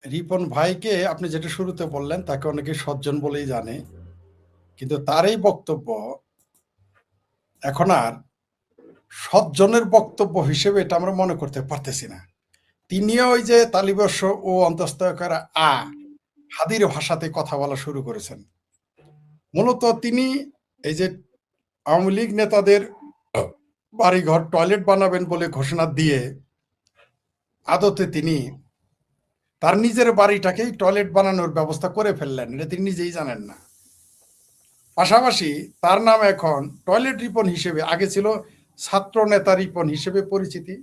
রিপন ভাইকে আপনি যেটা শুরুতে বললেন তাকে অনেকে সজ্জন বলেই জানে, কিন্তু তার এই বক্তব্য এখন আর সজ্জনের বক্তব্য হিসেবে এটা আমরা মনে করতে পারতেছি না। তিনিও ওই যে তালিবর্ষ ও অন্তস্তকার হাদির ভাষাতে কথা বলা শুরু করেছেন। মূলত তিনি এই যে আওয়ামী লীগ নেতাদের বাড়িঘর টয়লেট বানাবেন বলে ঘোষণা দিয়ে আদতে তিনি তার নিজের বাড়িটাকেই টয়লেট বানানোর ব্যবস্থা করে ফেললেন, এটা তিনি নিজেই জানেন না। পাশাপাশি তার নাম এখন টয়লেট রিপন হিসেবে, আগে ছিল ছাত্র নেতা রিপন হিসেবে পরিচিতি।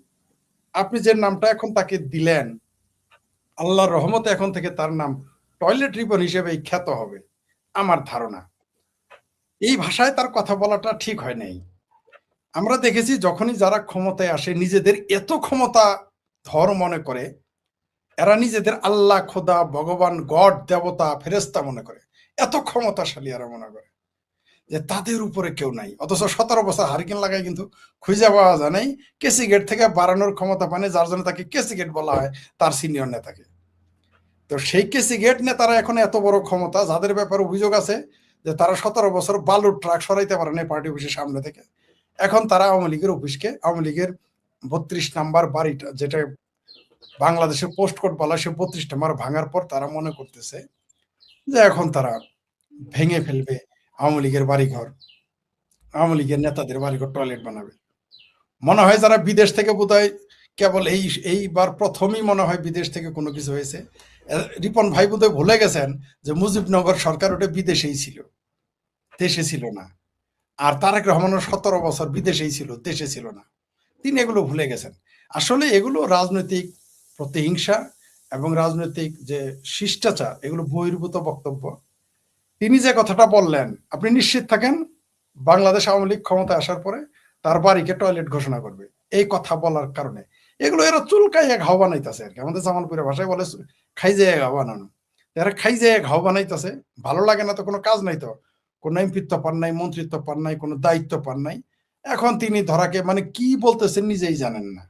আপনি যে নামটা এখন তাকে দিলেন, আল্লাহর রহমতে এখন থেকে তার নাম টয়লেট রিপন হিসেবেই খ্যাত হবে আমার ধারণা। এই ভাষায় তার কথা বলাটা ঠিক হয় নাই। আমরা দেখেছি যখনই যারা ক্ষমতায় আসে নিজেদের এত ক্ষমতা ধর মনে করে, এরা নিজেদের আল্লাহ, খোদা, ভগবান, গড, দেবতা, ফেরেস্তা মনে করে, এত ক্ষমতাশালী এরা মনে করে যে তাদের উপরে কেউ নাই। অথচ 17 বছর হারিকেন লাগায় কিন্তু খুঁজে পাওয়া যায় নাই কেসি গেট থেকে বাড়ানোর ক্ষমতা পানে, যার জন্য তাকে কেসি গেট বলা হয় তার সিনিয়র নেতাকে। তো সেই কেসি গেট নেতারা এখন এত বড় ক্ষমতা, যাদের ব্যাপারে অভিযোগ আছে যে তারা 17 বছর বালুর ট্রাক সরাইতে পারে না পার্টি অফিসের সামনে থেকে, এখন তারা আওয়ামী লীগের অফিসকে, আওয়ামী লীগের 32 নাম্বার বাড়িটা, যেটা বাংলাদেশের পোস্ট কোড বলা, সে 32 নাম্বার ভাঙার পর তারা মনে করতেছে যে এখন তারা ভেঙে ফেলবে আওয়ামী লীগের বাড়িঘর, আওয়ামী লীগের নেতাদের বাড়িঘর টয়লেট বানাবে। মনে হয় যারা বিদেশ থেকে বোধহয় কেবল এইবার প্রথমেই মনে হয় বিদেশ থেকে কোনো কিছু হয়েছে। রিপন ভাই বোধহয় ভুলে গেছেন যে মুজিবনগর সরকার ওটা বিদেশেই ছিল, দেশে ছিল না। আর তারেক রহমানের 17 বছর বিদেশেই ছিল, দেশে ছিল না। তিনি এগুলো ভুলে গেছেন। আসলে এগুলো রাজনৈতিক প্রতিহিংসা এবং রাজনৈতিক যে শিষ্টাচার, এগুলো বহির্ভূত বক্তব্য। তিনি যে কথাটা বললেন, আপনি নিশ্চিত থাকেন বাংলাদেশ আওয়ামী লীগ ক্ষমতায় আসার পরে তার বাড়িকে টয়লেট ঘোষণা করবে এই কথা বলার কারণে। এগুলো এরা চুলকাইয়া ঘাও বানাইতেছে আর কি, আমাদের জামালপুরের ভাষায় বলে খাই যে ঘাও বানানো। এরা খাই যে ঘাও বানাইতেছে, ভালো লাগে না তো, কোনো কাজ নাই তো, কোনো এমপিত্ব পান নাই, মন্ত্রিত্ব পান নাই, কোনো দায়িত্ব পান নাই। এখন তিনি ধরাকে মানে কি বলতেছেন নিজেই জানেন না।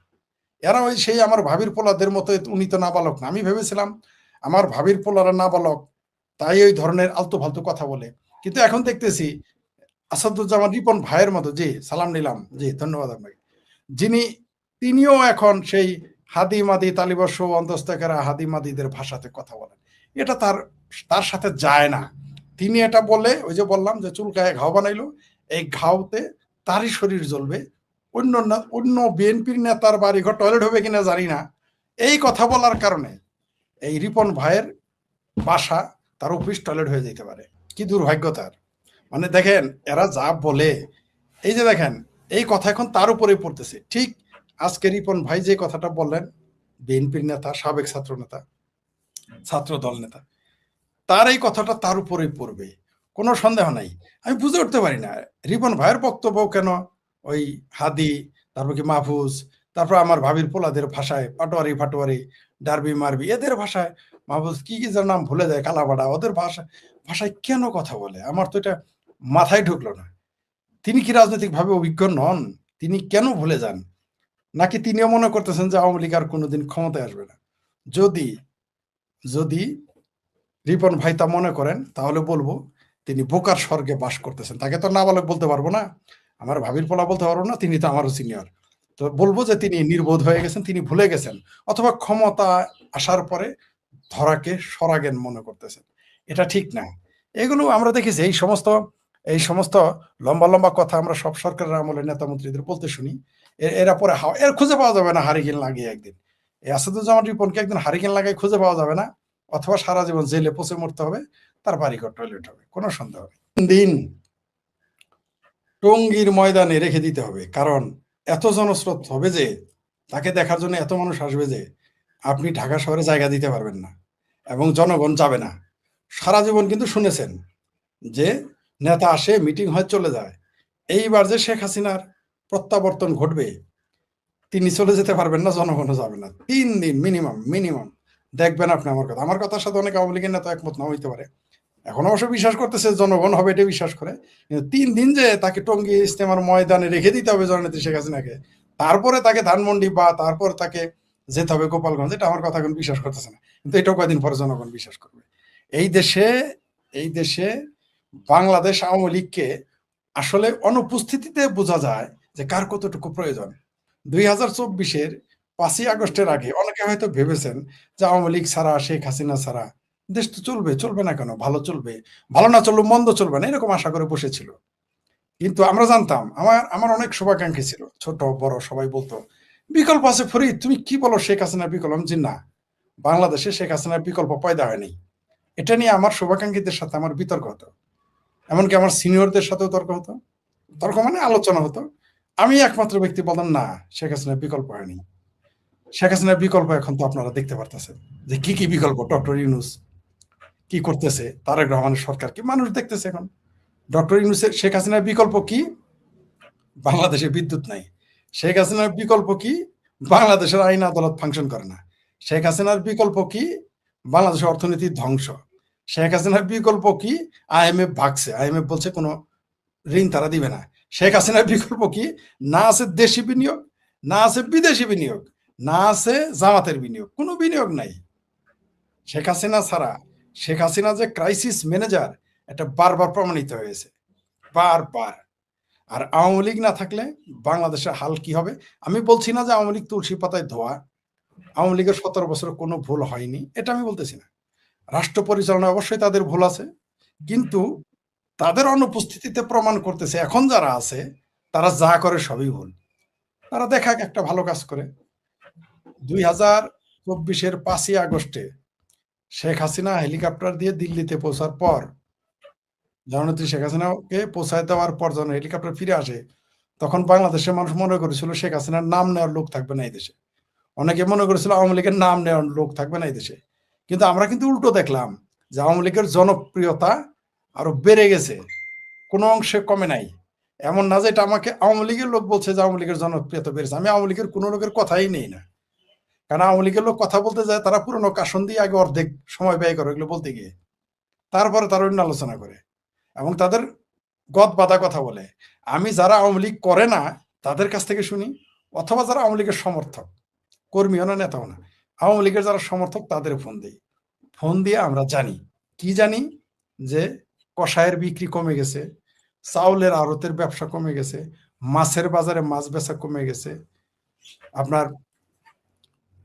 এরা ওই সেই আমার ভাবির পোলাদের মতো, উনি তো নাবালক না। আমি ভেবেছিলাম আমার ভাবির পোলারা নাবালক, তাই ওই ধরনের আলতু ফালতু কথা বলে। কিন্তু এখন দেখতেছি আসাদুজ্জামান রিপন ভাইয়ের মতো, জি সালাম নিলাম, জি ধন্যবাদ আপনাকে, যিনি তিনিও এখন সেই হাদি মাদি তালিবর্ষ অন্তস্তকেরা হাদি মাদিদের ভাষাতে কথা বলেন। এটা তার তার সাথে যায় না। তিনি এটা বলে, ওই যে বললাম যে চুলকায় ঘাও বানাইলো, এই ঘাওতে তারই শরীর জ্বলবে। অন্য বিএনপির নেতার বাড়িঘর টয়লেট হবে কিনা জানি না, এই কথা বলার কারণে এই রিপন ভাইয়ের বাসা, তার অফিস টয়লেট হয়ে যেতে পারে। কি দুর্ভাগ্য তার। মানে দেখেন এরা যা বলে, এই যে দেখেন এই কথা এখন তার উপরেই পড়তেছে। ঠিক আজকে রিপন ভাই যে কথাটা বললেন, বিএনপির নেতা, সাবেক ছাত্র নেতা, ছাত্র দল নেতা, তার এই কথাটা তার উপরেই পড়বে, কোনো সন্দেহ নাই। আমি বুঝে উঠতে পারি না রিপন ভাইয়ের বক্তব্য কেন ওই হাদি, তারপর কি মাহফুজ, তারপর আমার ভাবির পোলাদের ভাষায় পাটোয়ারি ফাটোয়ারি, ডারবি মারবি, এদের ভাষায় মাহফুজ কি কি যার নাম ভুলে যায়, কালাবাড়া, ওদের ভাষায় কেন কথা বলে, আমার তো এটা মাথায় ঢুকলো না। তিনি কি রাজনৈতিকভাবে অভিজ্ঞ নন? তিনি কেন ভুলে যান? নাকি তিনিও মনে করতেছেন যে আওয়ামী লীগ আর কোনোদিন ক্ষমতায় আসবে না? যদি যদি রিপন ভাই তা মনে করেন, তাহলে বলবো তিনি বোকার স্বর্গে বাস করতেছেন। তাকে তো নাবালক বলতে পারবো না, আমার ভাবির পোলা বলতে পারবো না, তিনি তো আমারও সিনিয়র। তো বলবো যে তিনি নির্বোধ হয়ে গেছেন, তিনি ভুলে গেছেন, অথবা ক্ষমতা আসার পরে ধরাকে সরাগেন মনে করতেছেন। এটা ঠিক না। এগুলো আমরা দেখেছি, এই সমস্ত লম্বা লম্বা কথা আমরা সব সরকারের আমলে নেতা মন্ত্রীদের বলতে শুনি। এরা পরে এর খুঁজে পাওয়া যাবে না হারিকেন লাগিয়ে একদিন। এই আসাদুজ্জামান রিপনকে একদিন হারিকেন লাগাই খুঁজে পাওয়া যাবে না, অথবা সারা জীবন জেলে পচে মরতে হবে, তার বাড়িঘর টয়লেট হবে, কোনো সন্দেহ নেই। দিন টঙ্গীর ময়দানে রেখে দিতে হবে, কারণ এত জনস্রোত হবে যে তাকে দেখার জন্য এত মানুষ আসবে যে আপনি ঢাকা শহরে জায়গা দিতে পারবেন না এবং জনগণ যাবে না। সারা জীবন কিন্তু শুনেছেন যে নেতা আসে, মিটিং হয়, চলে যায়। এইবার যে শেখ হাসিনার প্রত্যাবর্তন ঘটবে, তিনি চলে যেতে পারবেন না, জনগণও যাবে না। 3 দিন মিনিমাম দেখবেন আপনি। আমার কথার সাথে অনেক আওয়ামী লীগের নেতা একমত না হইতে পারে, এখন অবশ্য বিশ্বাস করতেছে জনগণ হবে, এটা বিশ্বাস করে। কিন্তু 3 দিন যে তাকে টঙ্গী ইজতেমার ময়দানে রেখে দিতে হবে জননেত্রী শেখ হাসিনাকে, তারপরে তাকে ধানমন্ডি বা তারপর তাকে যেতে হবে গোপালগঞ্জ, এটা আমার কথা এখন বিশ্বাস করতেছে না, কিন্তু এটাও কয়েকদিন পরে জনগণ বিশ্বাস করবে। এই দেশে এই দেশে বাংলাদেশ আওয়ামী লীগকে আসলে অনুপস্থিতিতে বোঝা যায় যে কার কতটুকু প্রয়োজন। 2024-এর 5ই আগস্টের আগে অনেকে হয়তো ভেবেছেন যে আওয়ামী লীগ ছাড়া, শেখ হাসিনা ছাড়া দেশ তো চলবে, চলবে না কেন, ভালো চলবে, ভালো না চললেও মন্দ চলবে না, এরকম আশা করে বসেছিল। কিন্তু আমরা জানতাম, আমার আমার অনেক শুভাকাঙ্ক্ষী ছিল, ছোট বড় সবাই বলতো বিকল্প আছে ফরিদ, তুমি কি বলো শেখ হাসিনার বিকল্প? আমি যে না, বাংলাদেশে শেখ হাসিনার বিকল্প পয়দা হয়নি। এটা নিয়ে আমার শুভাকাঙ্ক্ষীদের সাথে আমার বিতর্ক হতো, এমনকি আমার সিনিয়রদের সাথেও তর্ক হতো। তর্ক মানে আলোচনা হতো। আমি একমাত্র ব্যক্তি বলতাম না, শেখ হাসিনার বিকল্প হয়নি। শেখ হাসিনার বিকল্প এখন তো আপনারা দেখতে পারতেছেন যে কি কি বিকল্প, ডক্টর ইউনূস কি করতেছে, তারেক রহমানের সরকার কি মানুষ দেখতেছে এখন। ডক্টর ইউনূসের, শেখ হাসিনার বিকল্প কি? বাংলাদেশে বিদ্যুৎ নাই। শেখ হাসিনার বিকল্প কি? বাংলাদেশের আইন আদালত ফাংশন করে না। শেখ হাসিনার বিকল্প কি? বাংলাদেশের অর্থনীতির ধ্বংস। শেখ হাসিনার বিকল্প কি? আইএমএফ ভাগছে, আইএমএফ বলছে কোনো ঋণ তারা দিবে না। শেখ হাসিনার বিকল্প কি? না আছে দেশি বিনিয়োগ, না আছে বিদেশি বিনিয়োগ, না আছে জামাতের বিনিয়োগ, কোনো বিনিয়োগ নাই। শেখ হাসিনা ছাড়া, শেখ হাসিনা যে ক্রাইসিস ম্যানেজার, এটা বারবার প্রমাণিত হয়েছে, বারবার। আর আওয়ামী লীগ না থাকলে বাংলাদেশের হাল কি হবে? আমি বলছি না যে আওয়ামী লীগ তুলসী পাতায় ধোয়া, আওয়ামী লীগের 17 বছরে কোনো ভুল হয়নি, এটা আমি বলতেছি না। রাষ্ট্র পরিচালনায় অবশ্যই তাদের ভুল আছে, কিন্তু তাদের অনুপস্থিতিতে প্রমাণ করতেছে এখন যারা আছে তারা যা করে সবই ভুল। তারা দেখাক একটা ভালো কাজ করে। 2024-এর 5ই আগস্টে শেখ হাসিনা হেলিকপ্টার দিয়ে দিল্লিতে পৌঁছার পর, জননেত্রী শেখ হাসিনাকে পৌঁছায় দেওয়ার পর যখন হেলিকপ্টার ফিরে আসে, তখন বাংলাদেশের মানুষ মনে করেছিল শেখ হাসিনার নাম নেওয়ার লোক থাকবে না এই দেশে। অনেকে মনে করেছিল আওয়ামী লীগের নাম নেওয়ার লোক থাকবে না এই দেশে। কিন্তু আমরা কিন্তু উল্টো দেখলাম যে আওয়ামী লীগের জনপ্রিয়তা আরো বেড়ে গেছে, কোনো অংশে কমে নাই। এমন না যে এটা আমাকে আওয়ামী লীগের লোক বলছে যে আওয়ামী লীগের জনপ্রিয়তা বেড়েছে। আমি আওয়ামী লীগের কোনো লোকের কথাই নেই না, কারণ আওয়ামী লীগের লোক কথা বলতে যায় তারা পুরনো কাশন দিয়ে আগে অর্ধেক সময় ব্যয় করে এগুলো বলতে গিয়ে, তারপরে তারা অন্য আলোচনা করে এবং তাদের গদ বাঁধা কথা বলে। আমি যারা আওয়ামী লীগ করে না তাদের কাছ থেকে শুনি, অথবা যারা আওয়ামী লীগের সমর্থক, কর্মীও না নেতাও না, আওয়ামী লীগের যারা সমর্থক তাদের ফোন দিই। ফোন দিয়ে আমরা জানি, কি জানি, যে কষায়ের বিক্রি কমে গেছে, চাউলের আড়তের ব্যবসা কমে গেছে, মাছের বাজারে মাছ বেচা কমে গেছে, আপনার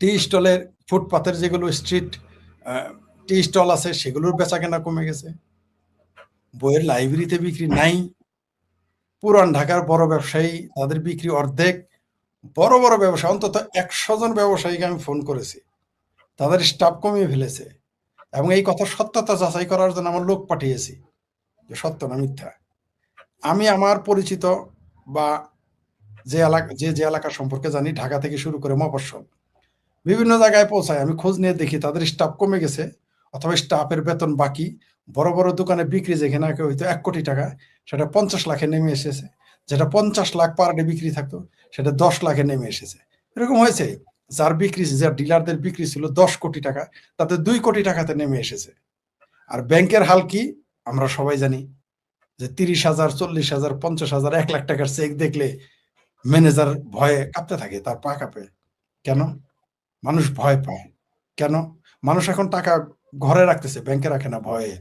টি স্টলের, ফুটপাতের যেগুলো স্ট্রিট টি স্টল আছে সেগুলোর বেচা কেনা কমে গেছে, বইয়ের লাইব্রেরিতে বিক্রি নাই, পুরান ঢাকার বড় ব্যবসায়ী তাদের বিক্রি অর্ধেক, বড় বড় ব্যবসায়ী অন্তত 100 জন ব্যবসায়ীকে আমি ফোন করেছি, তাদের স্টাফ কমিয়ে ফেলেছে। এবং এই কথা সত্যতা যাচাই করার জন্য আমার লোক পাঠিয়েছি যে সত্য না মিথ্যা। আমি আমার পরিচিত বা যে এলাকা সম্পর্কে জানি, ঢাকা থেকে শুরু করে মফস্বল বিভিন্ন জায়গায় পৌঁছায়, আমি খোঁজ নিয়ে দেখি তাদের স্টাফ কমে গেছে, অথবা স্টাফের বেতন বাকি। বড় বড় দোকানে বিক্রি যেখানে হয়তো 1 কোটি টাকা, সেটা 50 লাখে নেমে এসেছে। যেটা 50 লাখ পার ডে বিক্রি থাকতো সেটা 10 লাখে নেমে এসেছে। এরকম হয়েছে, যার বিক্রি, যার ডিলারদের বিক্রি ছিল 10 কোটি টাকা, তাতে 2 কোটি টাকাতে নেমে এসেছে। আর ব্যাংকের হাল কি আমরা সবাই জানি, যে 30,000, 40,000, 50,000, 1 লাখ টাকার চেক দেখলে ম্যানেজার ভয়ে কাঁপতে থাকে, তার পা কাঁপে। কেন? মানুষ ভয় পায়। কেন? মানুষ এখন টাকা ঘরে রাখতেছে, ব্যাংকে রাখে না ভয়ে।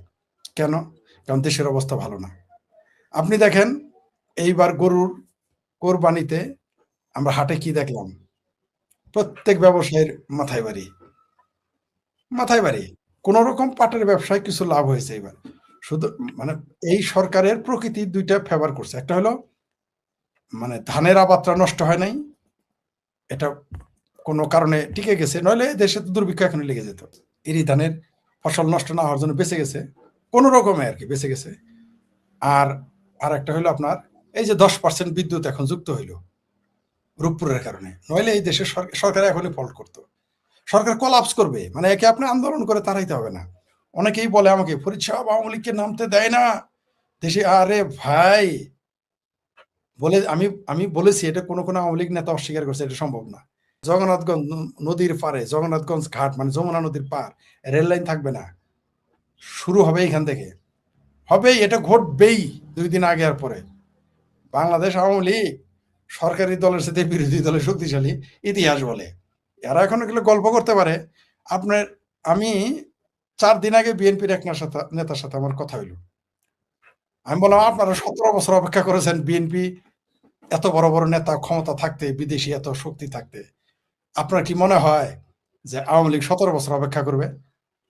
কেন? কারণ দেশের অবস্থা ভালো না। আপনি দেখেন, এইবার গরুর কোরবানিতে আমরা হাটে কি দেখলাম? প্রত্যেক ব্যবসায়ীর মাথায় বাড়ি, মাথায় বাড়ি। কোন রকম পাটের ব্যবসায় কিছু লাভ হয়েছে এবার। শুধু মানে এই সরকারের প্রকৃতি ২ টা ফেভার করছে। একটা হলো মানে ধানের আবাদটা নষ্ট হয় নাই। এটা কোনো কারণে টিকে গেছে। নইলে দেশে তো দুর্ভিক্ষ এখনই লেগে যেত। এরই ধানের ফসল নষ্ট না হওয়ার জন্য বেঁচে গেছে। কোন রকমে আরকি বেঁচে গেছে। আর আরেকটা হইলো আপনার এই যে 10% বিদ্যুৎ এখন যুক্ত হইল রূপপুরের কারণে। নইলে এই দেশের সরকার এখনই ফল্ট করত। সরকার কোলাপস করবে। মানে একে আপনি আন্দোলন করে তাড়াইতে হবে না। অনেকেই বলে আমাকে, ফরিদ সাহেব আওয়ামী লীগকে নামতে দেয় না দেশে। আরে ভাই, বলে আমি বলেছি, এটা কোনো আওয়ামী লীগ নেতা অস্বীকার করছে এটা সম্ভব না। জগন্নাথগঞ্জ নদীর পারে, জগন্নাথগঞ্জ ঘাট মানে যমুনা নদীর পার, রেল লাইন থাকবে না, শুরু হবে এখান থেকে, হবেই, এটা ঘটবেই 2 দিন আগে আর পরে। বাংলাদেশ আওয়ামী লীগ সরকারি দলের সাথে বিরোধী দলের শক্তিশালী ইতিহাস বলে। এরা এখন এগুলো গল্প করতে পারে। আপনার আমি ৪ দিন আগে বিএনপির এক নেতার সাথে আমার কথা হইল। আমি বললাম, "আপনারা ১৭ বছর অপেক্ষা করেছেন বিএনপি এত বড়, বড় নেতা ক্ষমতা থাকতে, বিদেশি এত শক্তি থাকতে। আপনার কি মনে হয় যে আওয়ামী লীগ ১৭ বছর অপেক্ষা করবে?"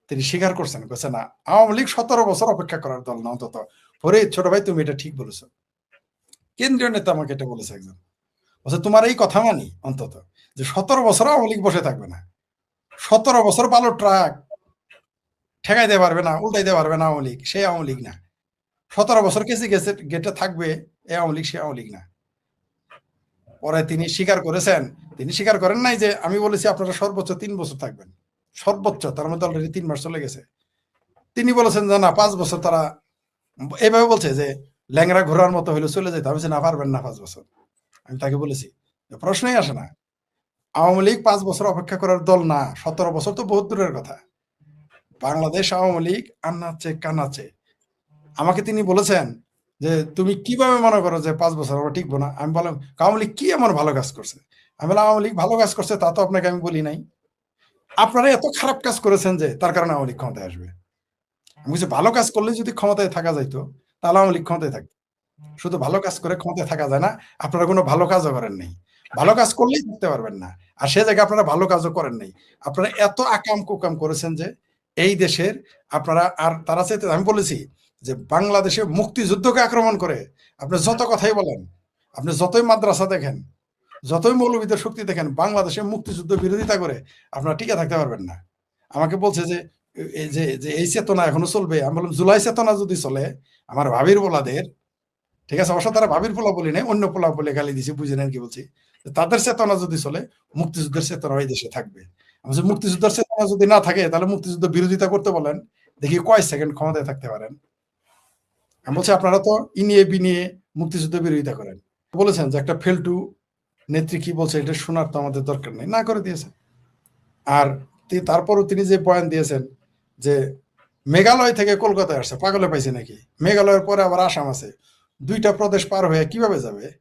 তিনি স্বীকার করছেন। কইছে, "না, আওয়ামী লীগ ১৭ বছর অপেক্ষা করার দল না অন্তত।" ফরিদ ছোট ভাই তুমি এটা ঠিক বলেছ। কেন্দ্রীয় নেতা আমাকে এটা বলেছে একজন। বলছে, "তোমার এই কথা মানি অন্তত যে ১৭ বছর আওয়ামী লীগ বসে থাকবে না। ১৭ বছর বালুর ট্রাক ঠেকাইতে পারবে না, উল্টাইতে পারবে না আওয়ামী লীগ। সে আওয়ামী লীগ না। ১৭ বছর কেসে গেটে থাকবে এ আওয়ামী লীগ, সে আওয়ামী লীগ না।" পরে তিনি স্বীকার করেছেন। তিনি স্বীকার করেন নাই যে আমি বলেছি আপনারা সর্বোচ্চ ৩ বছর থাকবেন। সর্বোচ্চ তার মধ্যে অলরেডি ৩ মাস চলে গেছে। তিনি বলেছেন যে না ৫ বছর তারা এভাবে বলছে যে ল্যাংড়া ঘোড়ার মতো হইলে চলে যেতে। আমি বলছি, "না পারবেন না ৫ বছর।" আমি তাকে বলেছি। প্রশ্নই আসে না। আওয়ামী লীগ ৫ বছর অপেক্ষা করার দল না। ১৭ বছর তো বহুত দূরের কথা। বাংলাদেশ আওয়ামী লীগ আন্নাচে কানাচে। আমাকে তিনি বলেছেন যে, "তুমি কিভাবে মনে করো যে ৫ বছর আমরা টিকবো না?" আমি বললাম, "আওয়ামী লীগ কি এমন ভালো কাজ করছে?" আমি বললাম, "আওয়ামী লীগ ভালো কাজ করছে তা তো আপনাকে আমি বলি নাই। আপনারা এত খারাপ কাজ করেছেন যে তার কারণে আওয়ামী লীগ ক্ষমতায় আসবে।" আমি বলছি, "ভালো কাজ করলে যদি ক্ষমতায় থাকা যাইত, তাহলে আওয়ামী লীগ ক্ষমতায় থাকতো। শুধু ভালো কাজ করে ক্ষমতায় থাকা যায় না। আপনারা কোনো ভালো কাজও করেন নাই। ভালো কাজ করলেই থাকতে পারবেন না। আর সে জায়গায় আপনারা ভালো কাজও করেন নাই। আপনারা এত আকাম-কুকাম করেছেন যে এই দেশের আপনারা আর তারা চাইতে আমি বলেছি যে বাংলাদেশে মুক্তিযুদ্ধকে আক্রমণ করে আপনি যত কথাই বলেন, আপনি যতই মাদ্রাসা দেখেন, যতই মৌলবীদের শক্তি দেখেন, বাংলাদেশে মুক্তিযুদ্ধ বিরোধিতা করে আপনারা টিকে থাকতে পারবেন না। আমাকে বলছে যে এই যে এই চেতনা এখনো চলবে। আমি বললাম, "জুলাই চেতনা যদি চলে আমার ভাবির পোলাদের, ঠিক আছে, অবশ্য তারা ভাবির পোলা বলি নাই, অন্য পোলা বলে গালি দিছি, বুঝে নেন কি বলছি। তাদের চেতনা যদি চলে, মুক্তিযুদ্ধের চেতনা এই দেশে থাকবে। আমি বলছি, মুক্তিযুদ্ধের চেতনা যদি না থাকে তাহলে মুক্তিযুদ্ধ বিরোধিতা করতে বলেন, দেখি কয় সেকেন্ড ক্ষমতায় থাকতে পারেন। আমি বলছি, আপনারা তো ইনিয়ে বিনিয়ে মুক্তিযুদ্ধ বিরোধিতা করেন। বলেছেন যে একটা ফেলটু নেত্রী কি বলছে এটা শোনার তো আমাদের দরকার নেই, না করে দিয়েছে। আর তারপরও তিনি যে বয়ান দিয়েছেন যে মেঘালয় থেকে কলকাতায় আসছে, পাগলে পাইছে নাকি? মেঘালয়ের পরে আবার আসাম আছে, ২টা প্রদেশ পার হয়ে কিভাবে যাবে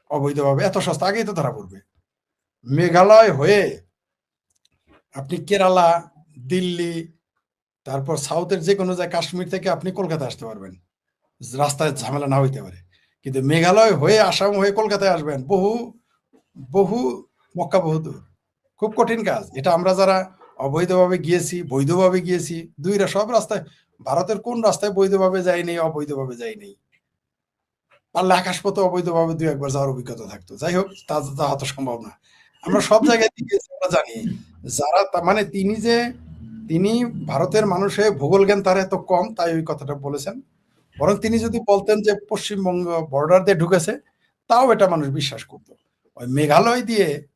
অবৈধভাবে? এত সস্তা আগেই তো ধরা পড়বে। মেঘালয় হয়ে আপনি কেরালা, দিল্লি, তারপর সাউথের যে কোনো জায়গায়, কাশ্মীর থেকে আপনি কলকাতায় আসতে পারবেন, রাস্তায় ঝামেলা না হইতে পারে। কিন্তু মেঘালয় হয়ে আসাম হয়ে কলকাতায় আসবেন, বহু বহু মক্কা বহু দূর, খুব কঠিন কাজ। এটা আমরা যারা অবৈধভাবে গিয়েছি, বৈধভাবে গিয়েছি, দুইটা সব রাস্তায়, ভারতের কোন রাস্তায় বৈধভাবে যায়নি, অবৈধভাবে যায়নি? পারলে আকাশপথে অবৈধভাবে ২-১ বার যাওয়ার অভিজ্ঞতা থাকতো। যাই হোক, তা যাওয়া তো সম্ভব না। আমরা সব জায়গায় দিয়ে গেছি, আমরা জানি। যারা মানে তিনি ভারতের মানুষে ভূগোল জ্ঞান তার এত কম, তাই ওই কথাটা বলেছেন। বরং তিনি যদি বলতেন যে পশ্চিমবঙ্গ বর্ডার দিয়ে ঢুকেছে, তাও এটা মানুষ বিশ্বাস করত। ওই মেঘালয় দিয়ে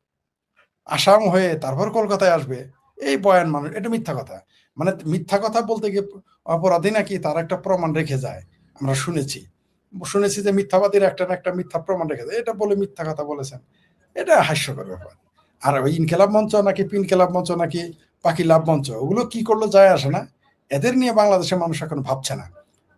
আসাম হয়ে তারপর কলকাতায় আসবে, এই বয়ান মানুষ, এটা মিথ্যা কথা। মানে মিথ্যা কথা বলতে গিয়ে অপরাধী নাকি তার একটা প্রমাণ রেখে যায়। আমরা শুনেছি যে মিথ্যাবাদীর একটা না একটা মিথ্যা প্রমাণ রেখে যায়। এটা বলে মিথ্যা কথা বলেছেন। এটা হাস্যকর ব্যাপার। আর ওই ইনকিলাব মঞ্চ নাকি পিনকিলাব মঞ্চ নাকি পাখি লাভ মঞ্চ, ওগুলো কি করলো যায় আসে না। এদের নিয়ে বাংলাদেশের মানুষ এখন ভাবছে না।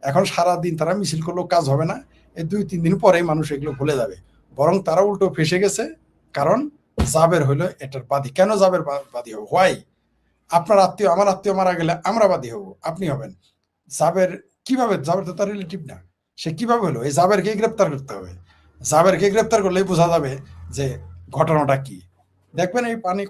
এখন সারাদিন তারা মিছিল করলেও কাজ হবে না। এই ২-৩ দিন পরেই মানুষ এগুলো ভুলে যাবে। বরং তারা উল্টো ফেঁসে গেছে। কারণ জাবের হইলো এটার বাদী। কেন জাবের বাদী হবো? হোয়াই? আপনার আত্মীয়, আমার আত্মীয় মারা গেলে আমরা বাদী হব, আপনি হবেন। জাবের কিভাবে? জাবের তো তার রিলেটিভ না। সে কিভাবে হলো? এই জাবেরকে গ্রেপ্তার করতে হবে। জাবেরকে গ্রেপ্তার করলেই বোঝা যাবে যে ঘটনাটা কি। দেখবেন এই পানি